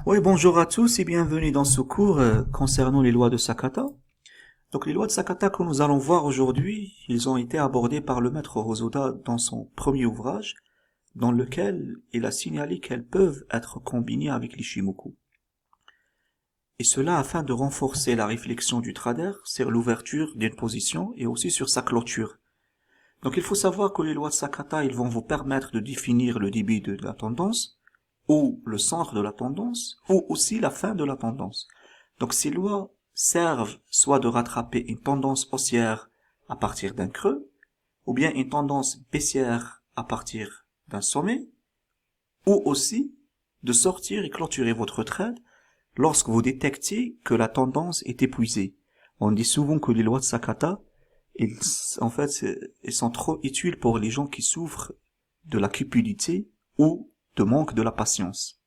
Oui, bonjour à tous et bienvenue dans ce cours concernant les lois de Sakata. Donc les lois de Sakata que nous allons voir aujourd'hui, ils ont été abordés par le maître Hosoda dans son premier ouvrage, dans lequel il a signalé qu'elles peuvent être combinées avec l'Ishimoku. Et cela afin de renforcer la réflexion du trader sur l'ouverture d'une position et aussi sur sa clôture. Donc il faut savoir que les lois de Sakata, ils vont vous permettre de définir le début de la tendance, ou le centre de la tendance, ou aussi la fin de la tendance. Donc ces lois servent soit de rattraper une tendance haussière à partir d'un creux, ou bien une tendance baissière à partir d'un sommet, ou aussi de sortir et clôturer votre trade lorsque vous détectez que la tendance est épuisée. On dit souvent que les lois de Sakata, elles sont trop utiles pour les gens qui souffrent de la cupidité ou de manque de la patience.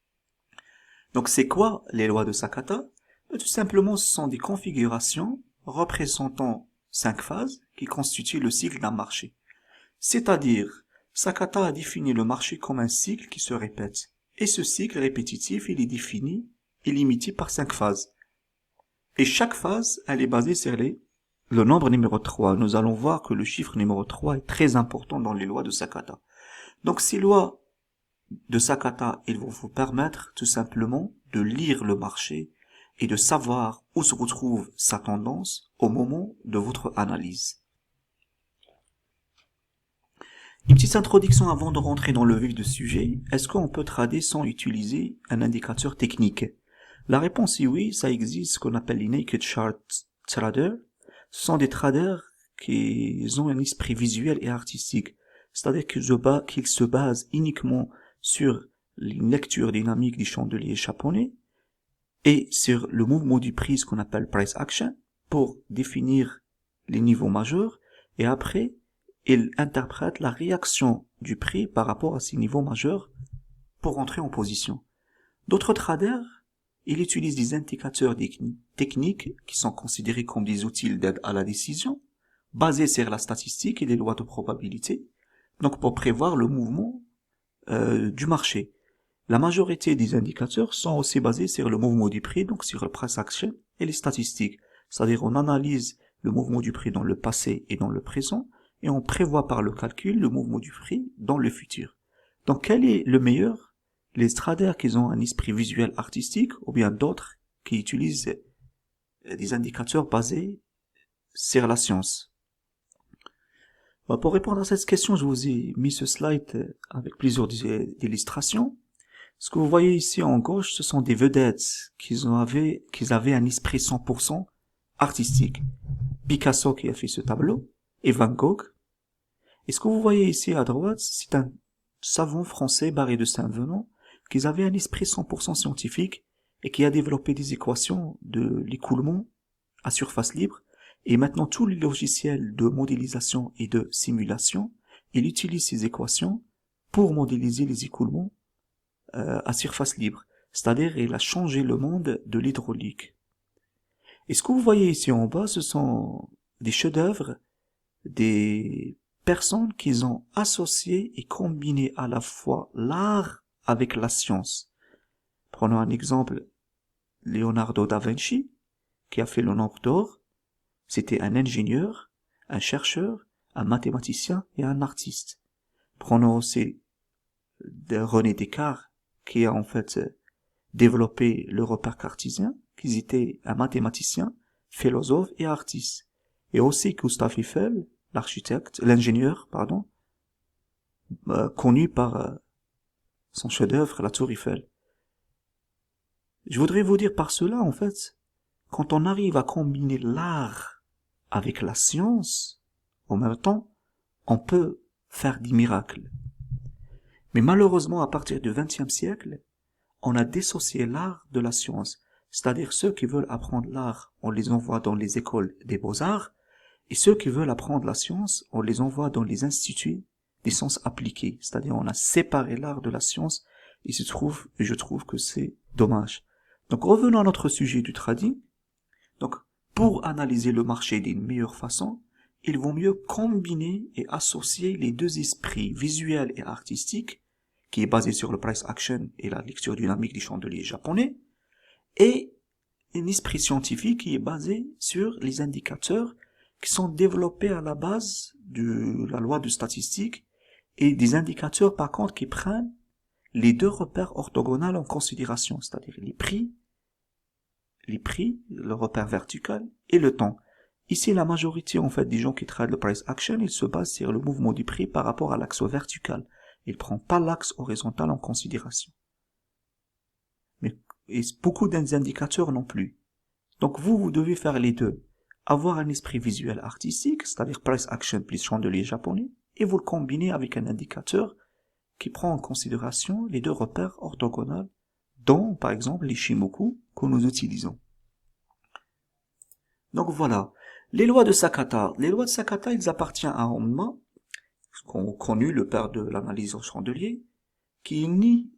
Donc c'est quoi les lois de Sakata? Tout simplement, ce sont des configurations représentant 5 phases qui constituent le cycle d'un marché. C'est-à-dire, Sakata a défini le marché comme un cycle qui se répète. Et ce cycle répétitif, il est défini et limité par 5 phases. Et chaque phase, elle est basée sur le nombre numéro 3. Nous allons voir que le chiffre numéro 3 est très important dans les lois de Sakata. Donc ces lois de Sakata, ils vont vous permettre tout simplement de lire le marché et de savoir où se retrouve sa tendance au moment de votre analyse. Une petite introduction avant de rentrer dans le vif du sujet. Est-ce qu'on peut trader sans utiliser un indicateur technique? La réponse est oui, ça existe, ce qu'on appelle les naked chart traders. Ce sont des traders qui ont un esprit visuel et artistique. C'est-à-dire qu'ils se basent uniquement sur une lecture dynamique des chandeliers japonais et sur le mouvement du prix, ce qu'on appelle price action, pour définir les niveaux majeurs, et après, ils interprètent la réaction du prix par rapport à ces niveaux majeurs pour entrer en position. D'autres traders, ils utilisent des indicateurs techniques qui sont considérés comme des outils d'aide à la décision, basés sur la statistique et les lois de probabilité, donc pour prévoir le mouvement du marché. La majorité des indicateurs sont aussi basés sur le mouvement du prix, donc sur le price action et les statistiques. C'est-à-dire on analyse le mouvement du prix dans le passé et dans le présent, et on prévoit par le calcul le mouvement du prix dans le futur. Donc quel est le meilleur? Les traders qui ont un esprit visuel artistique, ou bien d'autres qui utilisent des indicateurs basés sur la science. Pour répondre à cette question, je vous ai mis ce slide avec plusieurs illustrations. Ce que vous voyez ici en gauche, ce sont des vedettes qu'ils avaient un esprit 100% artistique. Picasso qui a fait ce tableau, et Van Gogh. Et ce que vous voyez ici à droite, c'est un savant français, Barré de Saint-Venant, qui avait un esprit 100% scientifique et qui a développé des équations de l'écoulement à surface libre. Et maintenant, tous les logiciels de modélisation et de simulation, il utilise ces équations pour modéliser les écoulements à surface libre. C'est-à-dire, il a changé le monde de l'hydraulique. Et ce que vous voyez ici en bas, ce sont des chefs-d'œuvre, des personnes qui ont associé et combiné à la fois l'art avec la science. Prenons un exemple, Leonardo da Vinci, qui a fait le nombre d'or. C'était un ingénieur, un chercheur, un mathématicien et un artiste. Prenons aussi René Descartes, qui a en fait développé le repère cartésien, qui était un mathématicien, philosophe et artiste. Et aussi Gustave Eiffel, l'ingénieur, connu par son chef-d'œuvre, la Tour Eiffel. Je voudrais vous dire par cela, en fait, quand on arrive à combiner l'art avec la science, en même temps, on peut faire des miracles. Mais malheureusement, à partir du XXe siècle, on a dissocié l'art de la science. C'est-à-dire ceux qui veulent apprendre l'art, on les envoie dans les écoles des beaux-arts, et ceux qui veulent apprendre la science, on les envoie dans les instituts des sciences appliquées. C'est-à-dire on a séparé l'art de la science, et je trouve que c'est dommage. Donc revenons à notre sujet du trading. Donc pour analyser le marché d'une meilleure façon, il vaut mieux combiner et associer les deux esprits visuels et artistiques, qui est basé sur le price action et la lecture dynamique des chandeliers japonais, et un esprit scientifique qui est basé sur les indicateurs qui sont développés à la base de la loi de statistique et des indicateurs par contre qui prennent les deux repères orthogonaux en considération, c'est-à-dire les prix, le repère vertical et le temps. Ici, la majorité en fait des gens qui traitent le price action, ils se basent sur le mouvement du prix par rapport à l'axe vertical. Ils ne prennent pas l'axe horizontal en considération. Et beaucoup d'indicateurs non plus. Donc vous devez faire les deux. Avoir un esprit visuel artistique, c'est-à-dire price action plus chandelier japonais, et vous le combinez avec un indicateur qui prend en considération les deux repères orthogonaux, dont par exemple les Shimoku que nous utilisons. Donc voilà, les lois de Sakata. Les lois de Sakata, ils appartiennent à Honma, connu le père de l'analyse au chandelier, qui est né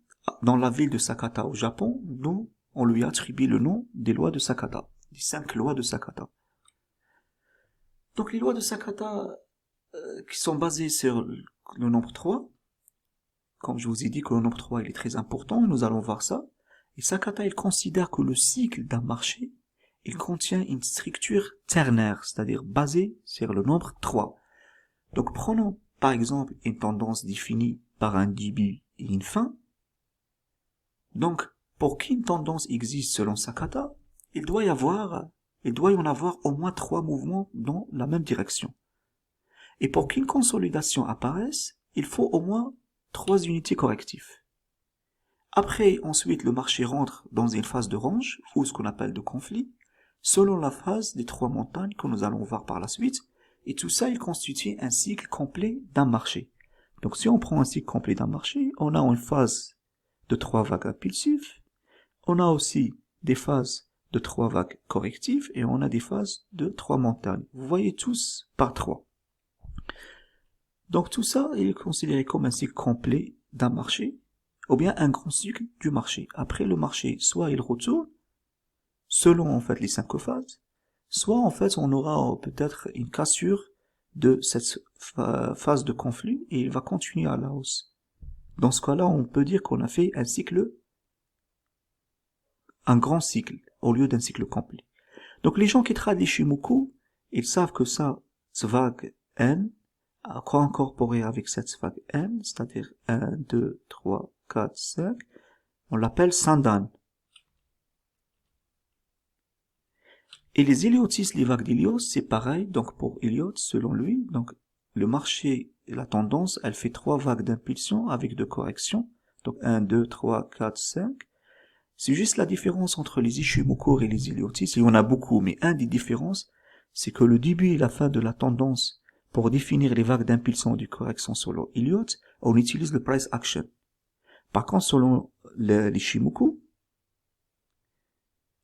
dans la ville de Sakata au Japon, d'où on lui attribue le nom des lois de Sakata, des 5 lois de Sakata. Donc les lois de Sakata qui sont basées sur le nombre 3, comme je vous ai dit que le nombre 3 il est très important, nous allons voir ça, et Sakata il considère que le cycle d'un marché, il contient une structure ternaire, c'est-à-dire basée sur le nombre 3. Donc prenons par exemple une tendance définie par un début et une fin. Donc, pour qu'une tendance existe selon Sakata, il doit y en avoir au moins 3 mouvements dans la même direction. Et pour qu'une consolidation apparaisse, il faut au moins 3 unités correctives. Après, ensuite, le marché rentre dans une phase de range, ou ce qu'on appelle de conflit, selon la phase des 3 montagnes que nous allons voir par la suite, et tout ça, il constitue un cycle complet d'un marché. Donc, si on prend un cycle complet d'un marché, on a une phase de 3 vagues impulsives, on a aussi des phases de 3 vagues correctives, et on a des phases de 3 montagnes. Vous voyez tous par 3. Donc tout ça est considéré comme un cycle complet d'un marché, ou bien un grand cycle du marché. Après le marché, soit il retourne, selon en fait les 5 phases, soit en fait on aura peut-être une cassure de cette phase de conflit, et il va continuer à la hausse. Dans ce cas-là, on peut dire qu'on a fait un grand cycle, au lieu d'un cycle complet. Donc les gens qui travaillent Shimoku, ils savent que ça, ce vague N, à quoi incorporer avec cette vague N, c'est-à-dire 1, 2, 3, 4, 5, on l'appelle Sandan. Et les Héliotis, les vagues d'Hélios, c'est pareil, donc pour Héliot, selon lui, donc le marché, la tendance, elle fait 3 vagues d'impulsion avec 2 corrections, donc 1, 2, 3, 4, 5. C'est juste la différence entre les Ishimoku et les Héliotis, il y en a beaucoup, mais un des différences, c'est que le début et la fin de la tendance, pour définir les vagues d'impulsion et de correction selon Elliott, on utilise le price action. Par contre, selon les Shimoku,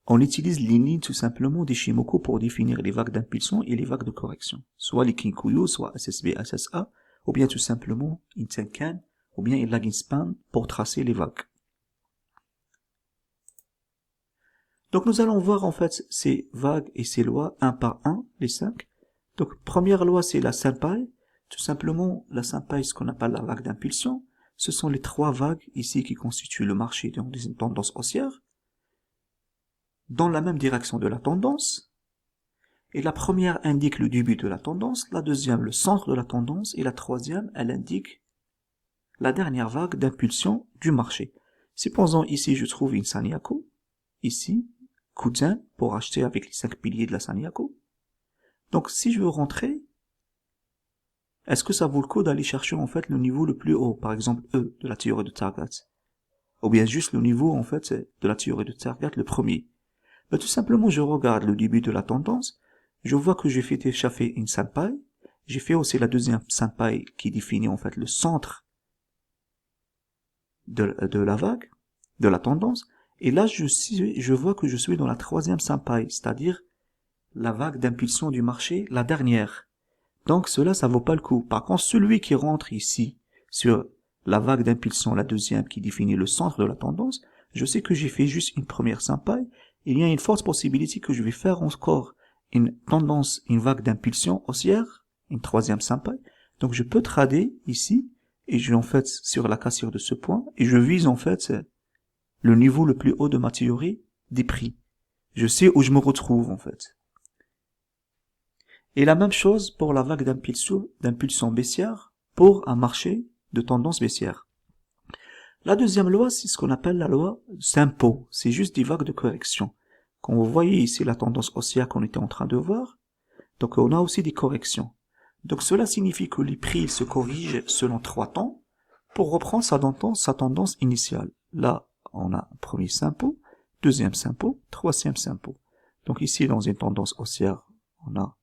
on utilise les lignes tout simplement des Shimoku pour définir les vagues d'impulsion et les vagues de correction. Soit les Kinkuyu, soit SSB, SSA, ou bien tout simplement une Tenkan, ou bien une lagging span pour tracer les vagues. Donc nous allons voir en fait ces vagues et ces lois un par un, les 5. Donc première loi c'est la senpai. Tout simplement la senpai, ce qu'on appelle la vague d'impulsion, ce sont les 3 vagues ici qui constituent le marché dans une tendance haussière, dans la même direction de la tendance. Et la première indique le début de la tendance, la deuxième le centre de la tendance, et la troisième elle indique la dernière vague d'impulsion du marché. Supposons ici je trouve une Sanyaku, ici, Kuzen, pour acheter avec les 5 piliers de la Sanyaku. Donc si je veux rentrer, est-ce que ça vaut le coup d'aller chercher en fait le niveau le plus haut, par exemple E de la théorie de Target, ou bien juste le niveau en fait de la théorie de Target, le premier? Ben, tout simplement je regarde le début de la tendance, je vois que j'ai fait échapper une senpai, j'ai fait aussi la deuxième senpai qui définit en fait le centre de la vague, de la tendance, et là je vois que je suis dans la troisième senpai, c'est-à-dire la vague d'impulsion du marché, la dernière. Donc cela, ça vaut pas le coup. Par contre, celui qui rentre ici sur la vague d'impulsion, la deuxième qui définit le centre de la tendance, je sais que j'ai fait juste une première senpai. Il y a une forte possibilité que je vais faire encore une tendance, une vague d'impulsion haussière, une troisième senpai. Donc je peux trader ici, et je en fait sur la cassure de ce point, et je vise en fait le niveau le plus haut de ma théorie des prix. Je sais où je me retrouve, en fait. Et la même chose pour la vague d'impulsion baissière pour un marché de tendance baissière. La deuxième loi, c'est ce qu'on appelle la loi Simpo. C'est juste des vagues de correction. Quand vous voyez ici la tendance haussière qu'on était en train de voir, donc on a aussi des corrections. Donc cela signifie que les prix se corrigent selon 3 temps pour reprendre sa tendance initiale. Là, on a un premier Simpo, deuxième Simpo, troisième Simpo. Donc ici, dans une tendance haussière, on a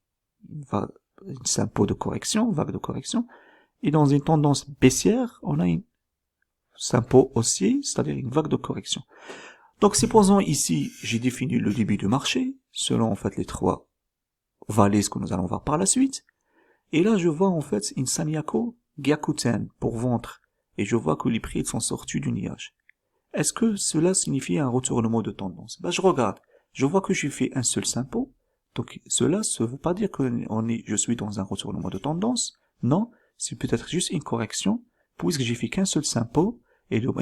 une Simpo de correction, vague de correction. Et dans une tendance baissière, on a une Simpo haussier, c'est-à-dire une vague de correction. Donc supposons ici, j'ai défini le début du marché, selon en fait les 3 vallées que nous allons voir par la suite. Et là, je vois en fait une Sanyaku Gyakuten pour vendre. Et je vois que les prix sont sortis du nuage. Est-ce que cela signifie un retournement de tendance? Je regarde. Je vois que j'ai fait un seul Simpo. Donc cela ne veut pas dire que je suis dans un retournement de tendance. Non, c'est peut-être juste une correction, puisque j'ai fait qu'un seul Simpo.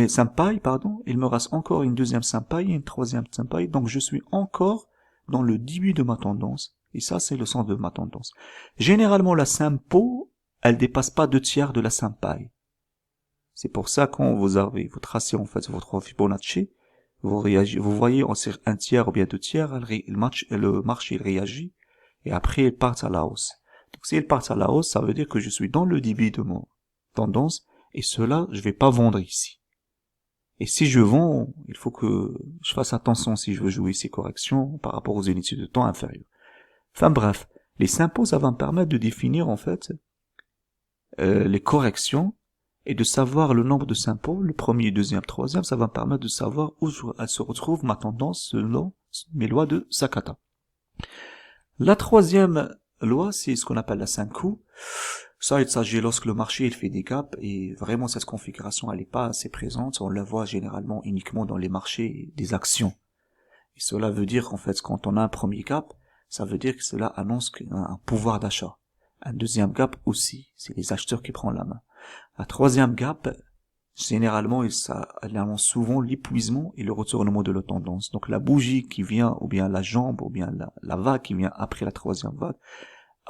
Senpai, pardon, il me reste encore une deuxième Senpai et une troisième Senpai, donc je suis encore dans le début de ma tendance, et ça c'est le sens de ma tendance. Généralement la Simpo, elle dépasse pas 2/3 de la Senpai. C'est pour ça quand vous tracez en fait votre Fibonacci, vous voyez en un tiers ou bien 2/3, le marché il réagit, et après il part à la hausse. Donc si il part à la hausse, ça veut dire que je suis dans le début de mon tendance, et cela, je vais pas vendre ici. Et si je vends, il faut que je fasse attention si je veux jouer ces corrections par rapport aux unités de temps inférieures. Enfin bref, les Simpos, ça va me permettre de définir en fait les corrections et de savoir le nombre de Simpos, le premier, deuxième, troisième, ça va me permettre de savoir où elle se retrouve ma tendance selon mes lois de Sakata. La troisième loi, c'est ce qu'on appelle la Senkou. Ça, il s'agit lorsque le marché il fait des gaps et vraiment cette configuration elle n'est pas assez présente. On la voit généralement uniquement dans les marchés des actions. Et cela veut dire qu'en fait, quand on a un premier gap, ça veut dire que cela annonce un pouvoir d'achat. Un deuxième gap aussi, c'est les acheteurs qui prennent la main. Un troisième gap, généralement, elle annonce souvent l'épuisement et le retournement de la tendance. Donc la bougie qui vient, ou bien la jambe, ou bien la vague qui vient après la troisième vague,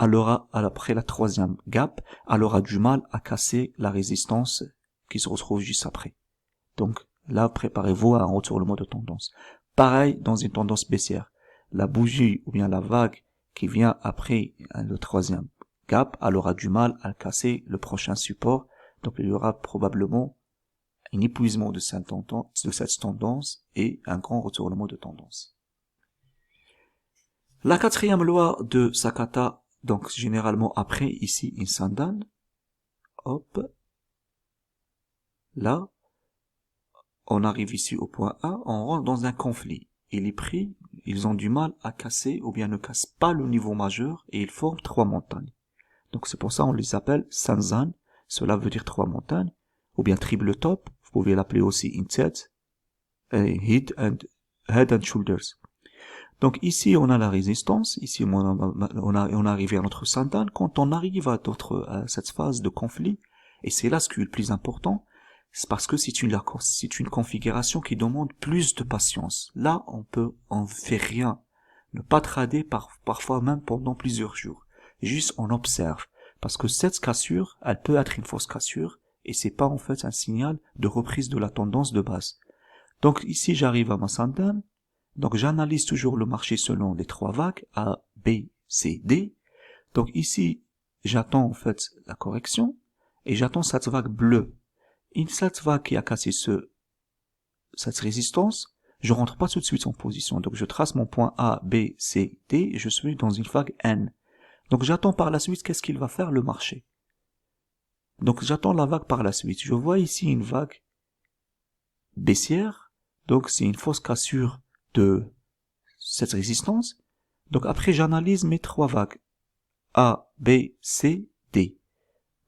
après la troisième gap, elle aura du mal à casser la résistance qui se retrouve juste après. Donc là, préparez-vous à un retournement de tendance. Pareil dans une tendance baissière. La bougie ou bien la vague qui vient après le troisième gap, elle aura du mal à casser le prochain support. Donc il y aura probablement un épuisement de cette tendance et un grand retournement de tendance. La quatrième loi de Sakata, donc généralement après ici une Sandan, hop, là, on arrive ici au point A, on rentre dans un conflit. Et les prix, ils ont du mal à casser ou bien ne cassent pas le niveau majeur et ils forment 3 montagnes. Donc c'est pour ça on les appelle Sanzan, cela veut dire 3 montagnes, ou bien triple top, vous pouvez l'appeler aussi Inset, Head and Shoulders. Donc ici on a la résistance, ici on arrive à notre Sandan. Quand on arrive à cette phase de conflit, et c'est là ce qui est le plus important, c'est parce que c'est une configuration qui demande plus de patience. Là on fait rien, ne pas trader parfois même pendant plusieurs jours. Juste on observe, parce que cette cassure, elle peut être une fausse cassure, et c'est pas en fait un signal de reprise de la tendance de base. Donc ici j'arrive à ma Sandan. Donc j'analyse toujours le marché selon les 3 vagues, A, B, C, D. Donc ici, j'attends en fait la correction, et j'attends cette vague bleue. Cette vague qui a cassé cette résistance, je rentre pas tout de suite en position. Donc je trace mon point A, B, C, D, et je suis dans une vague N. Donc j'attends par la suite qu'est-ce qu'il va faire le marché. Donc j'attends la vague par la suite. Je vois ici une vague baissière, donc c'est une fausse cassure de cette résistance. Donc après j'analyse mes 3 vagues A, B, C, D.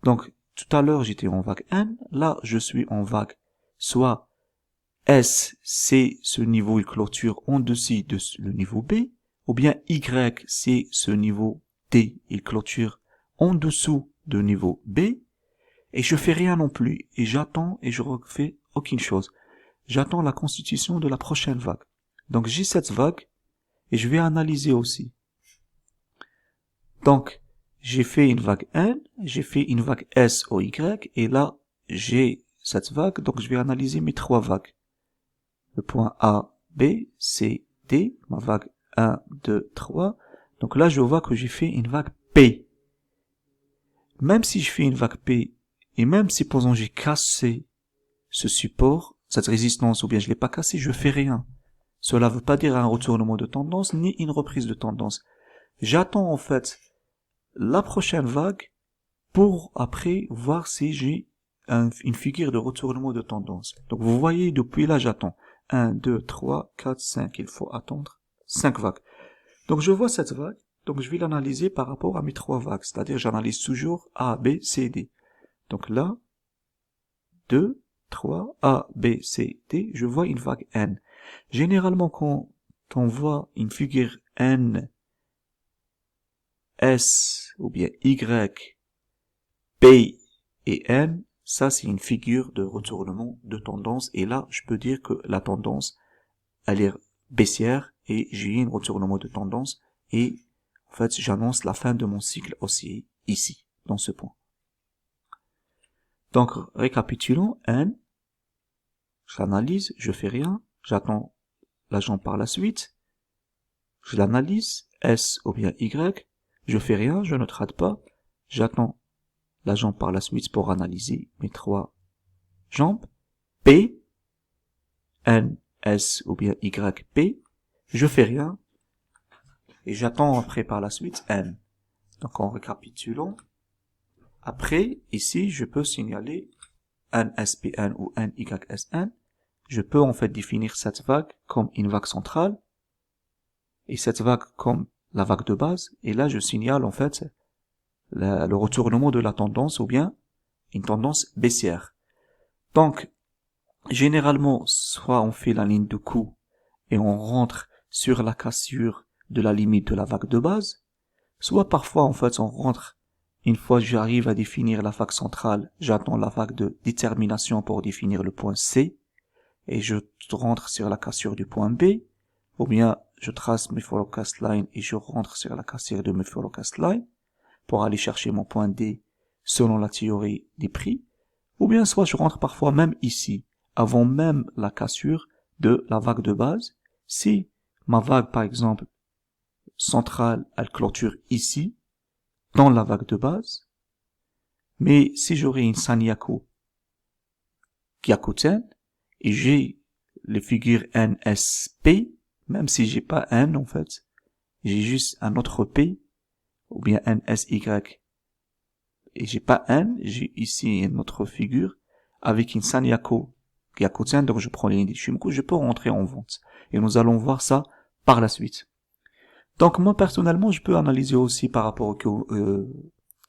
Donc tout à l'heure j'étais en vague N, là je suis en vague soit S, c'est ce niveau il clôture en dessus de le niveau B, ou bien Y, c'est ce niveau D, il clôture en dessous de niveau B, et je fais rien non plus, et j'attends et je refais aucune chose. J'attends la constitution de la prochaine vague. Donc j'ai cette vague et je vais analyser aussi. Donc j'ai fait une vague N, j'ai fait une vague S au Y et là j'ai cette vague, donc je vais analyser mes trois vagues. Le point A, B, C, D, ma vague 1, 2, 3. Donc là je vois que j'ai fait une vague P. Même si je fais une vague P et même si posons j'ai cassé ce support, cette résistance ou bien je l'ai pas cassé, je fais rien. Cela veut pas dire un retournement de tendance ni une reprise de tendance. J'attends en fait la prochaine vague pour après voir si j'ai une figure de retournement de tendance. Donc vous voyez, depuis là j'attends. 1, 2, 3, 4, 5. Il faut attendre 5 vagues. Donc je vois cette vague, donc je vais l'analyser par rapport à mes trois vagues. C'est-à-dire j'analyse toujours A, B, C, D. Donc là, 2, 3, A, B, C, D, je vois une vague N. Généralement quand on voit une figure N, S ou bien Y, P et N, ça c'est une figure de retournement de tendance et là je peux dire que la tendance elle est baissière et j'ai un retournement de tendance et en fait j'annonce la fin de mon cycle haussier ici dans ce point. Donc récapitulons, N, je l'analyse, je fais rien, j'attends la jambe par la suite, je l'analyse, S ou bien Y, je fais rien, je ne trade pas, j'attends la jambe par la suite pour analyser mes trois jambes, P, N, S ou bien Y, P, je fais rien, et j'attends après par la suite N. Donc en récapitulant, après, ici, je peux signaler NSPN ou NYSN, je peux en fait définir cette vague comme une vague centrale, et cette vague comme la vague de base, et là je signale en fait le retournement de la tendance ou bien une tendance baissière. Donc, généralement, soit on fait la ligne de coup et on rentre sur la cassure de la limite de la vague de base, soit parfois en fait on rentre, une fois que j'arrive à définir la vague centrale, j'attends la vague de détermination pour définir le point C, et je rentre sur la cassure du point B, ou bien je trace mes forecast line et je rentre sur la cassure de mes forecast line, pour aller chercher mon point D selon la théorie des prix, ou bien soit je rentre parfois même ici, avant même la cassure de la vague de base. Si ma vague, par exemple, centrale, elle clôture ici, dans la vague de base, mais si j'aurais une Sanyaku Gyakuten, et j'ai les figures NSP, même si j'ai pas N en fait, j'ai juste un autre P, ou bien NSY, et j'ai pas N, j'ai ici une autre figure, avec une Sanyaku Gyakuten, donc je prends les lignes d'Ishimoku, je peux rentrer en vente. Et nous allons voir ça par la suite. Donc moi personnellement, je peux analyser aussi par rapport au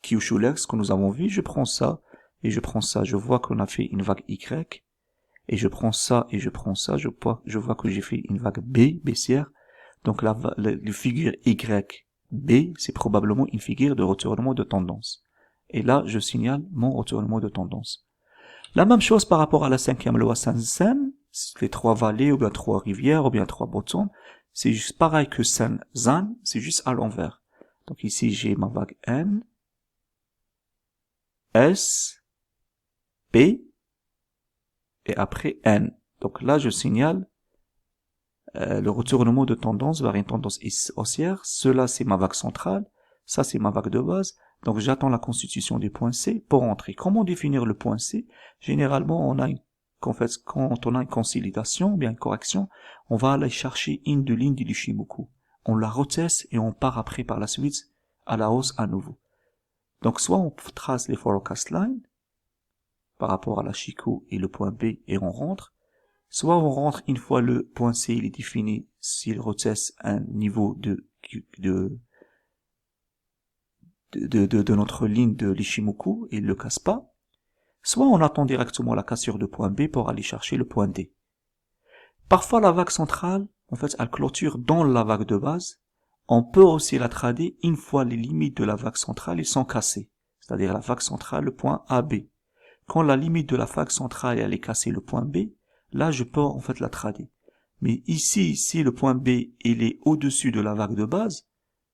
Kyushu Lex que nous avons vu, je prends ça, et je prends ça, je vois qu'on a fait une vague Y, et je prends ça, et je prends ça, je vois que j'ai fait une vague B, baissière, donc la figure Y, B, c'est probablement une figure de retournement de tendance. Et là, je signale mon retournement de tendance. La même chose par rapport à la cinquième loi Sensen, les trois vallées, ou bien trois rivières, ou bien trois bottoms, c'est juste pareil que Sen-Zan, c'est juste à l'envers. Donc ici, j'ai ma vague N, S, P, et après N. Donc là, je signale le retournement de tendance vers une tendance haussière. Cela, c'est ma vague centrale. Ça, c'est ma vague de base. Donc j'attends la constitution du point C pour entrer. Comment définir le point C? Généralement, en fait, quand on a une consolidation, bien une correction, on va aller chercher une de ligne de l'Ishimoku. On la reteste et on part après par la suite à la hausse à nouveau. Donc soit on trace les forecast lines par rapport à la Chikou et le point B et on rentre, soit on rentre une fois le point C il est défini s'il reteste un niveau de notre ligne de l'Ishimoku et il le casse pas, soit on attend directement la cassure de point B pour aller chercher le point D. Parfois la vague centrale, en fait, elle clôture dans la vague de base. On peut aussi la trader une fois les limites de la vague centrale ils sont cassées, c'est-à-dire la vague centrale, le point AB. Quand la limite de la vague centrale elle est cassée, le point B, là je peux en fait la trader. Mais ici, si le point B, il est au-dessus de la vague de base,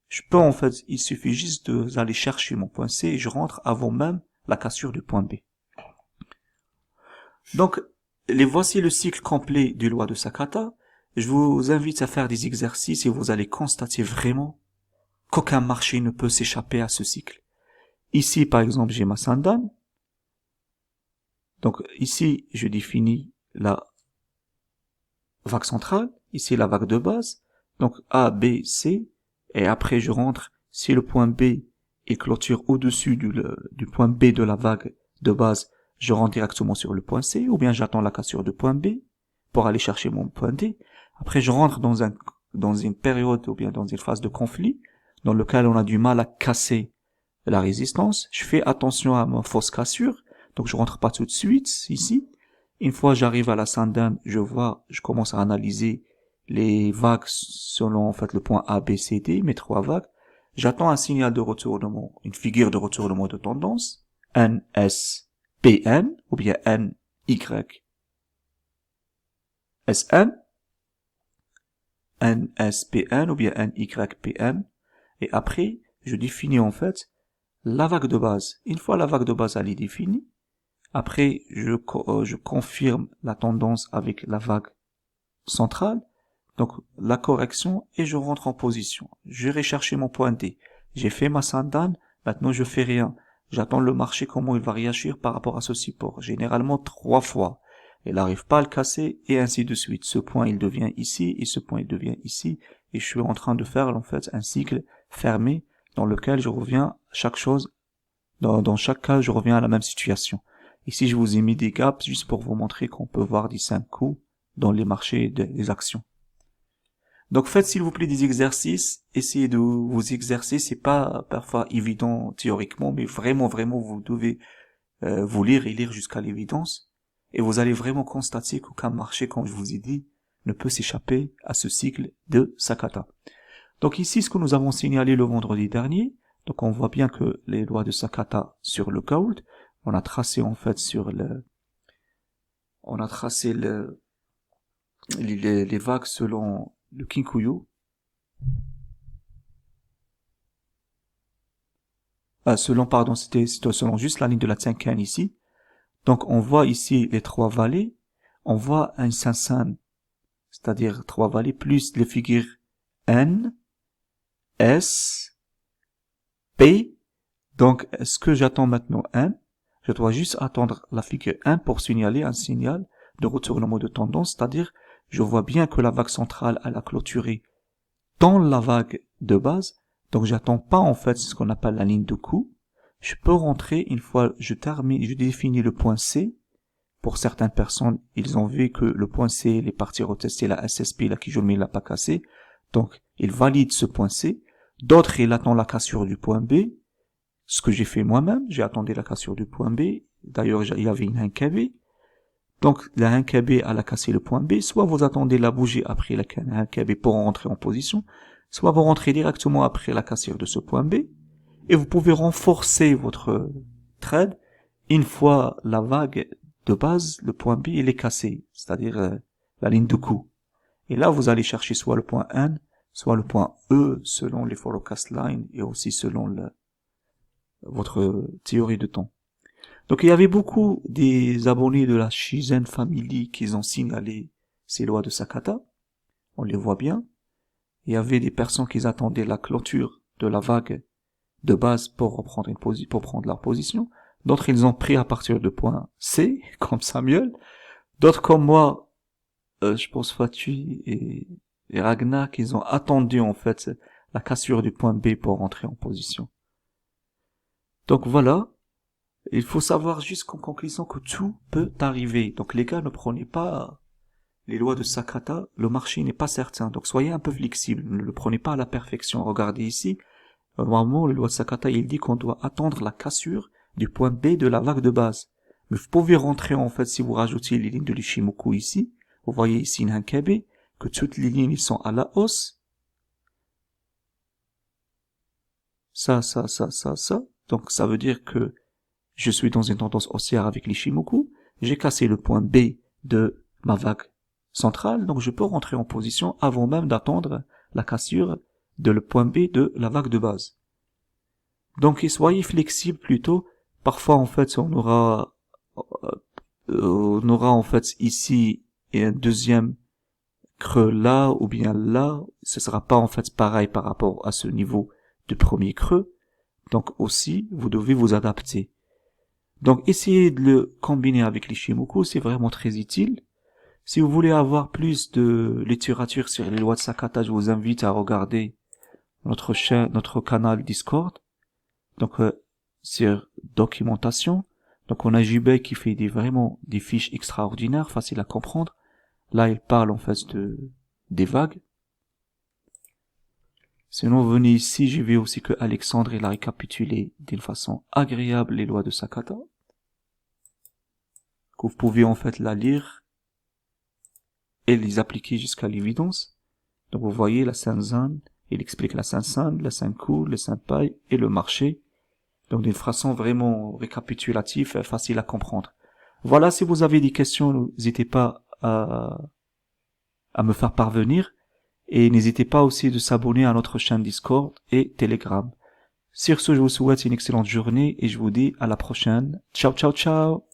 je peux en fait, il suffit juste d'aller chercher mon point C et je rentre avant même la cassure du point B. Donc, voici le cycle complet des lois de Sakata. Je vous invite à faire des exercices et vous allez constater vraiment qu'aucun marché ne peut s'échapper à ce cycle. Ici, par exemple, j'ai ma Sandan. Donc, ici, je définis la vague centrale. Ici, la vague de base. Donc, A, B, C. Et après, je rentre, si le point B est clôture au-dessus du point B de la vague de base, je rentre directement sur le point C, ou bien j'attends la cassure du point B pour aller chercher mon point D. Après, je rentre dans une période, ou bien dans une phase de conflit, dans lequel on a du mal à casser la résistance. Je fais attention à ma fausse cassure, donc je rentre pas tout de suite ici. Une fois j'arrive à la Sandan, je commence à analyser les vagues selon en fait le point A, B, C, D, mes trois vagues. J'attends un signal de retournement, une figure de retournement de tendance, N, S, P, N, ou bien N, Y, S, N, N, S, P, N, ou bien N, Y, P, N. Et après, je définis en fait la vague de base. Une fois la vague de base elle est définie, après je confirme la tendance avec la vague centrale, donc la correction, et je rentre en position. Je vais chercher mon point D. J'ai fait ma Sandan, maintenant je fais rien. J'attends le marché comment il va réagir par rapport à ce support. Généralement 3 fois. Il n'arrive pas à le casser et ainsi de suite. Ce point il devient ici et ce point il devient ici. Et je suis en train de faire en fait un cycle fermé dans lequel je reviens chaque chose. Dans chaque cas, je reviens à la même situation. Ici, je vous ai mis des gaps juste pour vous montrer qu'on peut voir des 5 coups dans les marchés des actions. Donc faites s'il vous plaît des exercices, essayez de vous exercer, c'est pas parfois évident théoriquement, mais vraiment vous devez vous lire et lire jusqu'à l'évidence, et vous allez vraiment constater qu'aucun marché, comme je vous ai dit, ne peut s'échapper à ce cycle de Sakata. Donc ici, ce que nous avons signalé le vendredi dernier, donc on voit bien que les lois de Sakata sur le gold, on a tracé en fait les vagues selon le Kinkuyu. C'était selon juste la ligne de la Tenkan ici. Donc on voit ici les trois vallées, on voit un Sansan, c'est-à-dire trois vallées plus les figures N, S, P. Donc ce que j'attends maintenant N, je dois juste attendre la figure 1 pour signaler un signal de retournement de tendance, c'est-à-dire je vois bien que la vague centrale elle a clôturé dans la vague de base, donc j'attends pas en fait ce qu'on appelle la ligne de coup. Je peux rentrer une fois je définis le point C. Pour certaines personnes, ils ont vu que le point C, il est parti retester la SSP, la Kijumi l'a pas cassé, donc ils valident ce point C. D'autres, ils attendent la cassure du point B. Ce que j'ai fait moi-même, j'ai attendu la cassure du point B. D'ailleurs, il y avait une Hankabe. Donc, la Hankabe, elle a cassé le point B. Soit vous attendez la bougie après la Hankabe pour rentrer en position, soit vous rentrez directement après la cassure de ce point B. Et vous pouvez renforcer votre trade une fois la vague de base, le point B, il est cassé. C'est-à-dire la ligne de coup. Et là, vous allez chercher soit le point N, soit le point E, selon les forecast lines et aussi selon votre théorie de temps. Donc il y avait beaucoup des abonnés de la Shizen Family qui ont signalé ces lois de Sakata. On les voit bien. Il y avait des personnes qui attendaient la clôture de la vague de base pour reprendre pour prendre leur position. D'autres ils ont pris à partir de point C, comme Samuel. D'autres comme moi, je pense Fatui et Ragnar, qui ont attendu en fait la cassure du point B pour rentrer en position. Donc voilà, il faut savoir jusqu'en conclusion que tout peut arriver. Donc les gars, ne prenez pas les lois de Sakata, le marché n'est pas certain. Donc soyez un peu flexible, ne le prenez pas à la perfection. Regardez ici, normalement, les lois de Sakata, il dit qu'on doit attendre la cassure du point B de la vague de base. Mais vous pouvez rentrer en fait si vous rajoutez les lignes de l'Ishimoku ici. Vous voyez ici une Hankabe, que toutes les lignes sont à la hausse. Ça. Donc ça veut dire que je suis dans une tendance haussière avec l'Ishimoku. J'ai cassé le point B de ma vague centrale, donc je peux rentrer en position avant même d'attendre la cassure de le point B de la vague de base. Donc soyez flexible plutôt. Parfois en fait on aura en fait ici un deuxième creux là ou bien là. Ce sera pas en fait pareil par rapport à ce niveau de premier creux. Donc aussi vous devez vous adapter. Donc essayez de le combiner avec l'Ishimoku, c'est vraiment très utile. Si vous voulez avoir plus de littérature sur les lois de Sakata, je vous invite à regarder notre canal Discord. Donc sur documentation. Donc on a JB qui fait vraiment des fiches extraordinaires, faciles à comprendre. Là il parle en fait des vagues. Sinon venez ici, j'ai vu aussi que Alexandre il a récapitulé d'une façon agréable les lois de Sakata. Que vous pouvez en fait la lire et les appliquer jusqu'à l'évidence. Donc vous voyez la Sensan, il explique la Sensan, la Senku, le Senpai et le marché. Donc d'une façon vraiment récapitulative, facile à comprendre. Voilà, si vous avez des questions, n'hésitez pas à me faire parvenir. Et n'hésitez pas aussi de s'abonner à notre chaîne Discord et Telegram. Sur ce, je vous souhaite une excellente journée et je vous dis à la prochaine. Ciao, ciao, ciao!